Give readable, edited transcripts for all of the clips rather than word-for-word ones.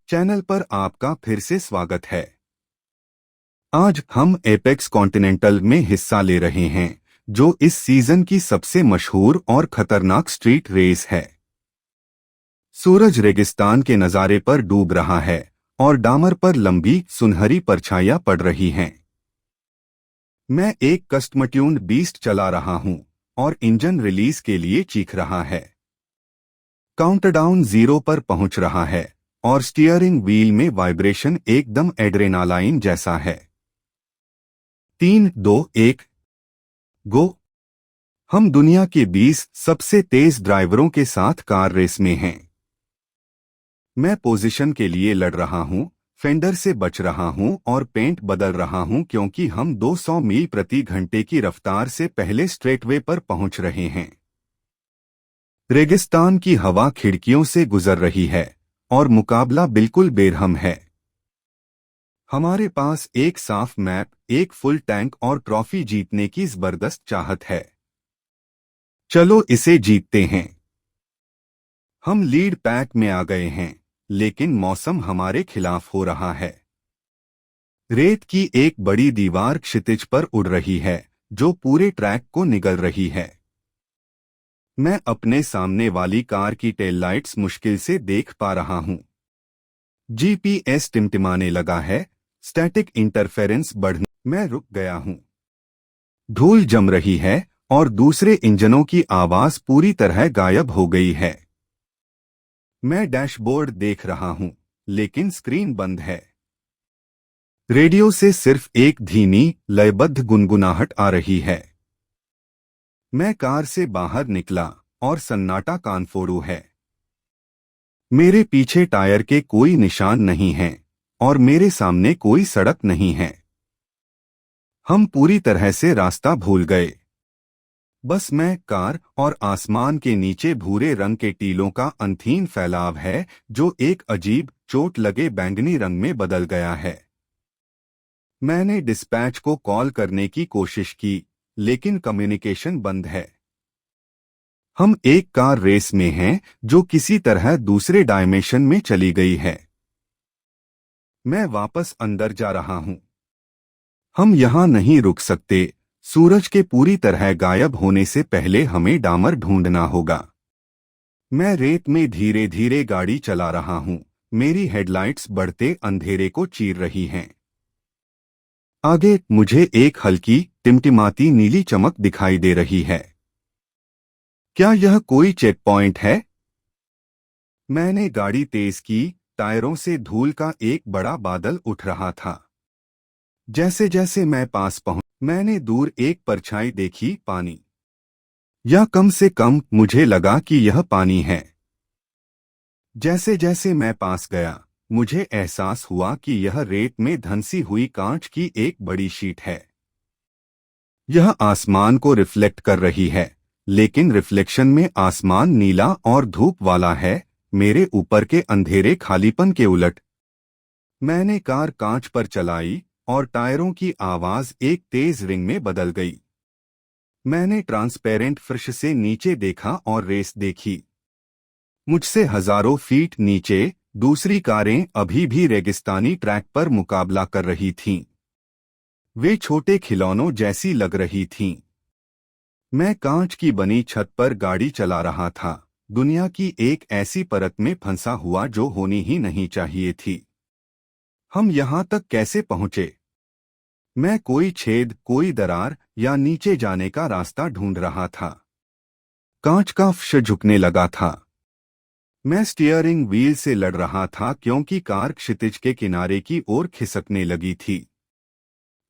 Channel पर आपका फिर से स्वागत है। आज हम एपेक्स कॉन्टिनेंटल में हिस्सा ले रहे हैं, जो इस सीजन की सबसे मशहूर और खतरनाक स्ट्रीट रेस है। सूरज रेगिस्तान के नज़ारे पर डूब रहा है और डामर पर लंबी सुनहरी परछाइयां पड़ रही हैं। मैं एक कस्टम-ट्यून्ड बीस्ट चला रहा हूं और इंजन रिलीज के लिए चीख रहा है। काउंटडाउन 0 पर पहुंच रहा है और स्टीयरिंग व्हील में वाइब्रेशन एकदम एड्रेनालाइन जैसा है। 3, 2, 1, गो। हम दुनिया के 20 सबसे तेज ड्राइवरों के साथ कार रेस में हैं। मैं पोजीशन के लिए लड़ रहा हूं, फेंडर से बच रहा हूं और पेंट बदल रहा हूं क्योंकि हम 200 मील प्रति घंटे की रफ्तार से पहले स्ट्रेटवे पर पहुंच रहे हैं। रेगिस्तान की हवा खिड़कियों से गुजर रही है और मुकाबला बिल्कुल बेरहम है। हमारे पास एक साफ मैप, एक फुल टैंक और ट्रॉफी जीतने की जबरदस्त चाहत है। चलो इसे जीतते हैं। हम लीड पैक में आ गए हैं, लेकिन मौसम हमारे खिलाफ हो रहा है। रेत की एक बड़ी दीवार क्षितिज पर उड़ रही है, जो पूरे ट्रैक को निगल रही है। मैं अपने सामने वाली कार की टेल लाइट्स मुश्किल से देख पा रहा हूं। जीपीएस टिमटिमाने लगा है, स्टैटिक इंटरफेरेंस बढ़ने। मैं रुक गया हूं। धूल जम रही है और दूसरे इंजनों की आवाज पूरी तरह गायब हो गई है। मैं डैशबोर्ड देख रहा हूं, लेकिन स्क्रीन बंद है। रेडियो से सिर्फ एक धीमी, लयबद्ध गुनगुनाहट आ रही है। मैं कार से बाहर निकला और सन्नाटा कानफोड़ू है। मेरे पीछे टायर के कोई निशान नहीं हैं और मेरे सामने कोई सड़क नहीं है। हम पूरी तरह से रास्ता भूल गए। बस मैं, कार और आसमान के नीचे भूरे रंग के टीलों का अनथीन फैलाव है, जो एक अजीब, चोट लगे बैंगनी रंग में बदल गया है। मैंने डिस्पैच को कॉल करने की कोशिश की, लेकिन कम्युनिकेशन बंद है। हम एक कार रेस में हैं, जो किसी तरह दूसरे डायमेंशन में चली गई है। मैं वापस अंदर जा रहा हूं। हम यहां नहीं रुक सकते। सूरज के पूरी तरह गायब होने से पहले हमें डामर ढूंढना होगा। मैं रेत में धीरे धीरे गाड़ी चला रहा हूं। मेरी हेडलाइट्स बढ़ते अंधेरे को चीर रही हैं। आगे मुझे एक हल्की, टिमटिमाती नीली चमक दिखाई दे रही है। क्या यह कोई चेक पॉइंट है? मैंने गाड़ी तेज की। टायरों से धूल का एक बड़ा बादल उठ रहा था। जैसे जैसे मैं पास पहुंच, मैंने दूर एक परछाई देखी, पानी। या कम से कम मुझे लगा कि यह पानी है। जैसे जैसे मैं पास गया, मुझे एहसास हुआ कि यह रेत में धंसी हुई कांच की एक बड़ी शीट है। यह आसमान को रिफ्लेक्ट कर रही है, लेकिन रिफ्लेक्शन में आसमान नीला और धूप वाला है, मेरे ऊपर के अंधेरे खालीपन के उलट। मैंने कार कांच पर चलाई और टायरों की आवाज एक तेज रिंग में बदल गई। मैंने ट्रांसपेरेंट फर्श से नीचे देखा और रेस देखी। मुझसे हजारों फीट नीचे दूसरी कारें अभी भी रेगिस्तानी ट्रैक पर मुकाबला कर रही थीं। वे छोटे खिलौनों जैसी लग रही थीं। मैं कांच की बनी छत पर गाड़ी चला रहा था, दुनिया की एक ऐसी परत में फंसा हुआ जो होनी ही नहीं चाहिए थी। हम यहां तक कैसे पहुंचे? मैं कोई छेद, कोई दरार या नीचे जाने का रास्ता ढूंढ रहा था। कांच का फर्श झुकने लगा था। मैं स्टीयरिंग व्हील से लड़ रहा था क्योंकि कार क्षितिज के किनारे की ओर खिसकने लगी थी।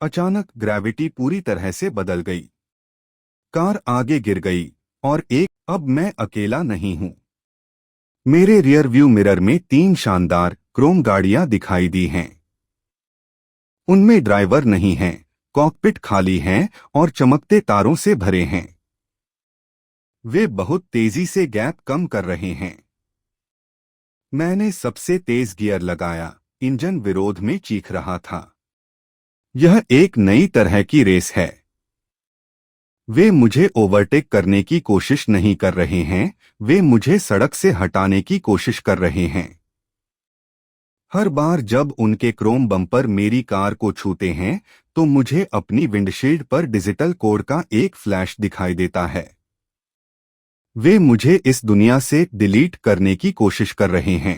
अचानक ग्रेविटी पूरी तरह से बदल गई। कार आगे गिर गई और अब मैं अकेला नहीं हूं। मेरे रियर व्यू मिरर में 3 शानदार क्रोम गाड़ियां दिखाई दी हैं। उनमें ड्राइवर नहीं हैं, कॉकपिट खाली हैं और चमकते तारों से भरे हैं। वे बहुत तेजी से गैप कम कर रहे हैं। मैंने सबसे तेज गियर लगाया, इंजन विरोध में चीख रहा था। यह एक नई तरह की रेस है। वे मुझे ओवरटेक करने की कोशिश नहीं कर रहे हैं, वे मुझे सड़क से हटाने की कोशिश कर रहे हैं। हर बार जब उनके क्रोम बम्पर मेरी कार को छूते हैं तो मुझे अपनी विंडशील्ड पर डिजिटल कोड का एक फ्लैश दिखाई देता है। वे मुझे इस दुनिया से डिलीट करने की कोशिश कर रहे हैं।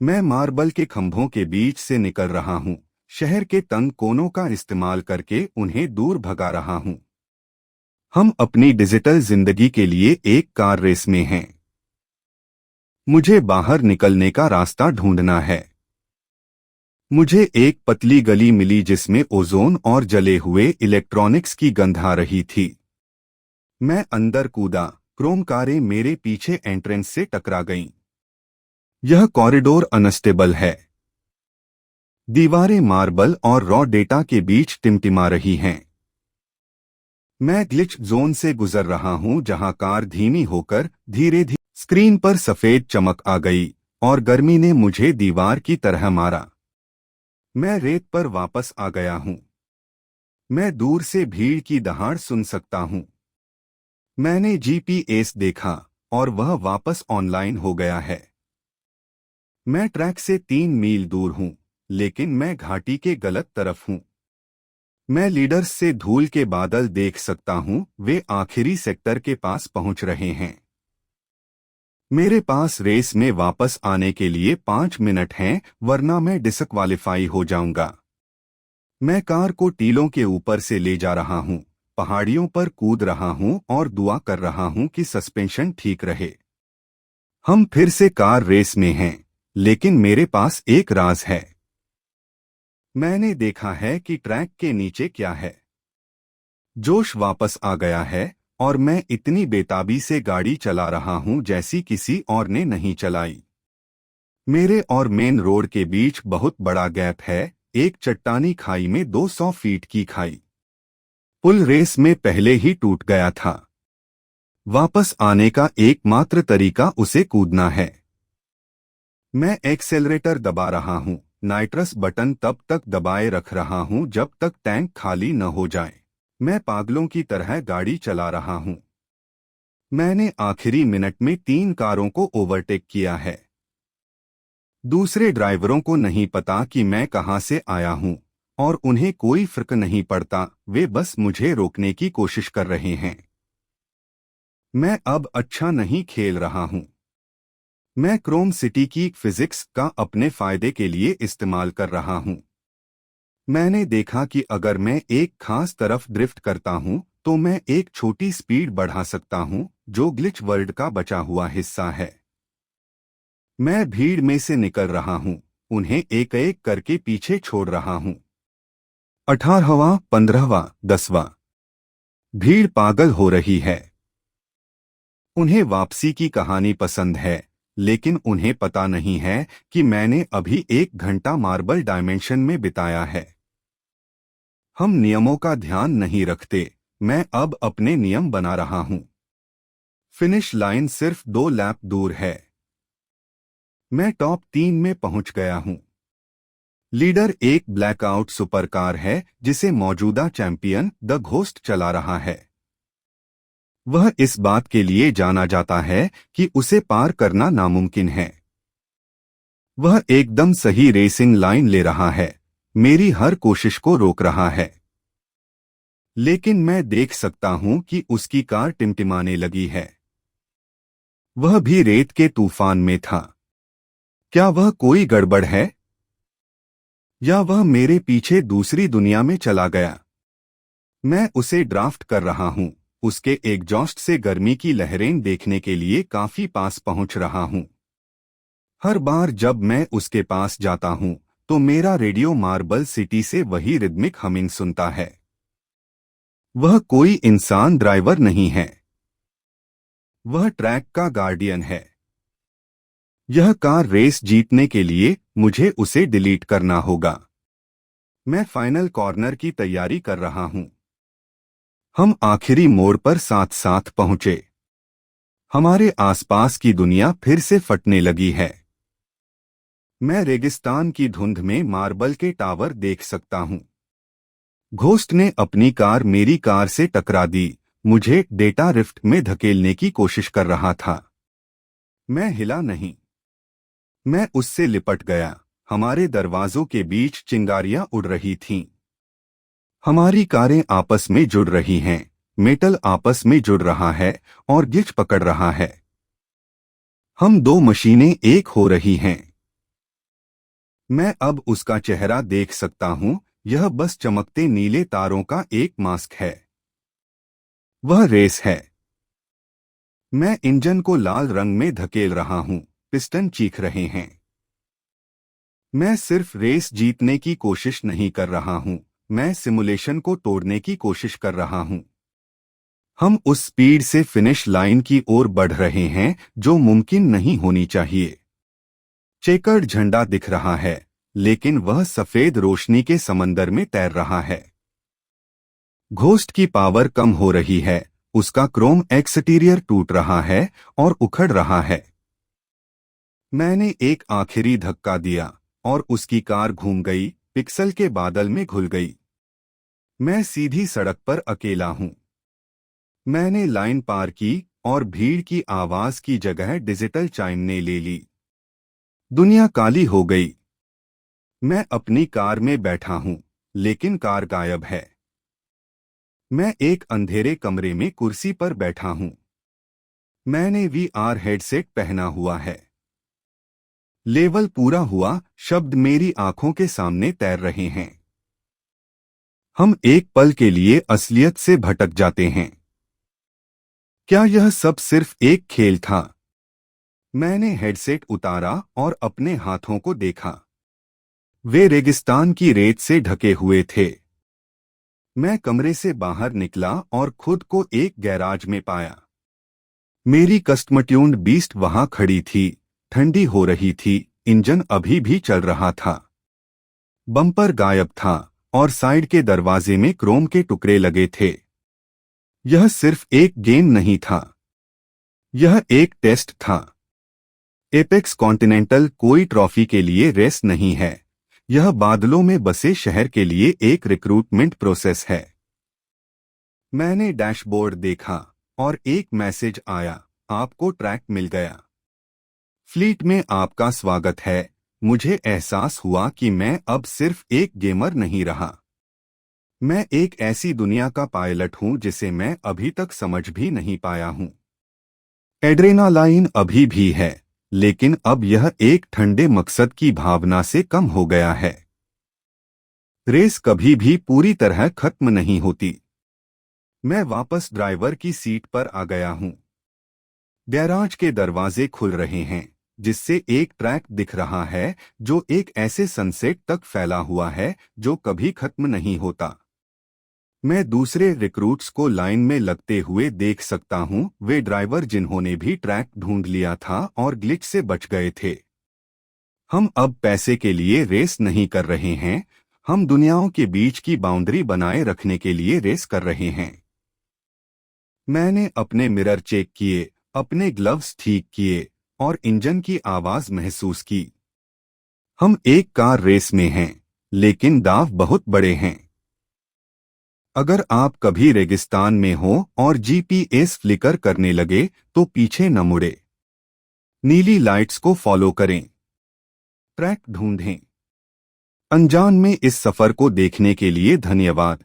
मैं मार्बल के खंभों के बीच से निकल रहा हूं, शहर के तंग कोनों का इस्तेमाल करके उन्हें दूर भगा रहा हूं। हम अपनी डिजिटल जिंदगी के लिए एक कार रेस में हैं। मुझे बाहर निकलने का रास्ता ढूंढना है। मुझे एक पतली गली मिली जिसमें ओजोन और जले हुए इलेक्ट्रॉनिक्स की गंध आ रही थी। मैं अंदर कूदा, क्रोम कारें मेरे पीछे एंट्रेंस से टकरा गईं। यह कॉरिडोर अनस्टेबल है। दीवारें मार्बल और रॉ डेटा के बीच टिमटिमा रही हैं। मैं ग्लिच जोन से गुजर रहा हूं जहां कार धीमी होकर धीरे धीरे स्क्रीन पर सफेद चमक आ गई और गर्मी ने मुझे दीवार की तरह मारा। मैं रेत पर वापस आ गया हूं। मैं दूर से भीड़ की दहाड़ सुन सकता हूं। मैंने जीपीएस देखा और वह वापस ऑनलाइन हो गया है। मैं ट्रैक से 3 मील दूर हूं, लेकिन मैं घाटी के गलत तरफ हूं। मैं लीडर्स से धूल के बादल देख सकता हूं, वे आखिरी सेक्टर के पास पहुंच रहे हैं। मेरे पास रेस में वापस आने के लिए 5 मिनट हैं, वरना मैं डिसक्वालीफाई हो जाऊंगा। मैं कार को टीलों के ऊपर से ले जा रहा हूं, पहाड़ियों पर कूद रहा हूं और दुआ कर रहा हूं कि सस्पेंशन ठीक रहे। हम फिर से कार रेस में हैं, लेकिन मेरे पास एक राज है। मैंने देखा है कि ट्रैक के नीचे क्या है। जोश वापस आ गया है और मैं इतनी बेताबी से गाड़ी चला रहा हूं जैसी किसी और ने नहीं चलाई। मेरे और मेन रोड के बीच बहुत बड़ा गैप है, एक चट्टानी खाई में 200 फीट की खाई। पुल रेस में पहले ही टूट गया था। वापस आने का एकमात्र तरीका उसे कूदना है। मैं एक्सेलरेटर दबा रहा हूं, नाइट्रस बटन तब तक दबाए रख रहा हूं जब तक टैंक खाली न हो जाए। मैं पागलों की तरह गाड़ी चला रहा हूं। मैंने आखिरी मिनट में 3 कारों को ओवरटेक किया है। दूसरे ड्राइवरों को नहीं पता कि मैं कहां से आया हूं और उन्हें कोई फर्क नहीं पड़ता, वे बस मुझे रोकने की कोशिश कर रहे हैं। मैं अब अच्छा नहीं खेल रहा हूं। मैं क्रोम सिटी की फिजिक्स का अपने फायदे के लिए इस्तेमाल कर रहा हूं। मैंने देखा कि अगर मैं एक खास तरफ ड्रिफ्ट करता हूं तो मैं एक छोटी स्पीड बढ़ा सकता हूं, जो ग्लिच वर्ल्ड का बचा हुआ हिस्सा है। मैं भीड़ में से निकल रहा हूं, उन्हें एक एक करके पीछे छोड़ रहा हूं। 18वां, 15वां, 10वां। भीड़ पागल हो रही है। उन्हें वापसी की कहानी पसंद है, लेकिन उन्हें पता नहीं है कि मैंने अभी 1 घंटा मार्बल डायमेंशन में बिताया है। हम नियमों का ध्यान नहीं रखते, मैं अब अपने नियम बना रहा हूं। फिनिश लाइन सिर्फ 2 लैप दूर है। मैं टॉप 3 में पहुंच गया हूं। लीडर एक ब्लैकआउट सुपरकार है जिसे मौजूदा चैंपियन द घोस्ट चला रहा है। वह इस बात के लिए जाना जाता है कि उसे पार करना नामुमकिन है। वह एकदम सही रेसिंग लाइन ले रहा है, मेरी हर कोशिश को रोक रहा है। लेकिन मैं देख सकता हूं कि उसकी कार टिमटिमाने लगी है। वह भी रेत के तूफान में था। क्या वह कोई गड़बड़ है? या वह मेरे पीछे दूसरी दुनिया में चला गया? मैं उसे ड्राफ्ट कर रहा हूं, उसके एग्जॉस्ट से गर्मी की लहरें देखने के लिए काफी पास पहुंच रहा हूं। हर बार जब मैं उसके पास जाता हूं तो मेरा रेडियो मार्बल सिटी से वही रिदमिक हमिंग सुनता है। वह कोई इंसान ड्राइवर नहीं है, वह ट्रैक का गार्डियन है। यह कार रेस जीतने के लिए मुझे उसे डिलीट करना होगा। मैं फाइनल कॉर्नर की तैयारी कर रहा हूं। हम आखिरी मोड़ पर साथ साथ पहुंचे। हमारे आसपास की दुनिया फिर से फटने लगी है। मैं रेगिस्तान की धुंध में मार्बल के टावर देख सकता हूं। घोस्ट ने अपनी कार मेरी कार से टकरा दी, मुझे डेटा रिफ्ट में धकेलने की कोशिश कर रहा था। मैं हिला नहीं। मैं उससे लिपट गया। हमारे दरवाजों के बीच चिंगारियां उड़ रही थीं। हमारी कारें आपस में जुड़ रही हैं, मेटल आपस में जुड़ रहा है और गिच पकड़ रहा है। हम दो मशीनें एक हो रही हैं। मैं अब उसका चेहरा देख सकता हूं, यह बस चमकते नीले तारों का एक मास्क है। वह रेस है। मैं इंजन को लाल रंग में धकेल रहा हूं, पिस्टन चीख रहे हैं। मैं सिर्फ रेस जीतने की कोशिश नहीं कर रहा हूं, मैं सिमुलेशन को तोड़ने की कोशिश कर रहा हूं। हम उस स्पीड से फिनिश लाइन की ओर बढ़ रहे हैं जो मुमकिन नहीं होनी चाहिए। चेकर्ड झंडा दिख रहा है, लेकिन वह सफेद रोशनी के समंदर में तैर रहा है। घोस्ट की पावर कम हो रही है, उसका क्रोम एक्सटीरियर टूट रहा है और उखड़ रहा है। मैंने एक आखिरी धक्का दिया और उसकी कार घूम गई, पिक्सल के बादल में घुल गई। मैं सीधी सड़क पर अकेला हूं। मैंने लाइन पार की और भीड़ की आवाज की जगह डिजिटल चाइम ने ले ली। दुनिया काली हो गई। मैं अपनी कार में बैठा हूं, लेकिन कार गायब है। मैं एक अंधेरे कमरे में कुर्सी पर बैठा हूं। मैंने वीआर हेडसेट पहना हुआ है। लेवल पूरा हुआ शब्द मेरी आंखों के सामने तैर रहे हैं। हम एक पल के लिए असलियत से भटक जाते हैं। क्या यह सब सिर्फ एक खेल था? मैंने हेडसेट उतारा और अपने हाथों को देखा। वे रेगिस्तान की रेत से ढके हुए थे। मैं कमरे से बाहर निकला और खुद को एक गैराज में पाया। मेरी कस्टम ट्यून्ड बीस्ट वहां खड़ी थी, ठंडी हो रही थी, इंजन अभी भी चल रहा था। बम्पर गायब था और साइड के दरवाजे में क्रोम के टुकड़े लगे थे। यह सिर्फ एक गेम नहीं था, यह एक टेस्ट था। एपेक्स कॉन्टिनेंटल कोई ट्रॉफी के लिए रेस नहीं है, यह बादलों में बसे शहर के लिए एक रिक्रूटमेंट प्रोसेस है। मैंने डैशबोर्ड देखा और एक मैसेज आया, आपको ट्रैक मिल गया। फ्लीट में आपका स्वागत है। मुझे एहसास हुआ कि मैं अब सिर्फ एक गेमर नहीं रहा। मैं एक ऐसी दुनिया का पायलट हूं जिसे मैं अभी तक समझ भी नहीं पाया हूं। एड्रेनालाइन अभी भी है, लेकिन अब यह एक ठंडे मकसद की भावना से कम हो गया है। रेस कभी भी पूरी तरह खत्म नहीं होती। मैं वापस ड्राइवर की सीट पर आ गया हूं। गैराज के दरवाजे खुल रहे हैं, जिससे एक ट्रैक दिख रहा है जो एक ऐसे सनसेट तक फैला हुआ है जो कभी खत्म नहीं होता। मैं दूसरे रिक्रूट्स को लाइन में लगते हुए देख सकता हूं, वे ड्राइवर जिन्होंने भी ट्रैक ढूंढ लिया था और ग्लिच से बच गए थे। हम अब पैसे के लिए रेस नहीं कर रहे हैं, हम दुनियाओं के बीच की बाउंड्री बनाए रखने के लिए रेस कर रहे हैं। मैंने अपने मिरर चेक किए, अपने ग्लव्स ठीक किए और इंजन की आवाज महसूस की। हम एक कार रेस में हैं, लेकिन दांव बहुत बड़े हैं। अगर आप कभी रेगिस्तान में हो और जीपीएस फ्लिकर करने लगे तो पीछे न मुड़े। नीली लाइट्स को फॉलो करें। ट्रैक ढूंढें। अनजान में इस सफर को देखने के लिए धन्यवाद।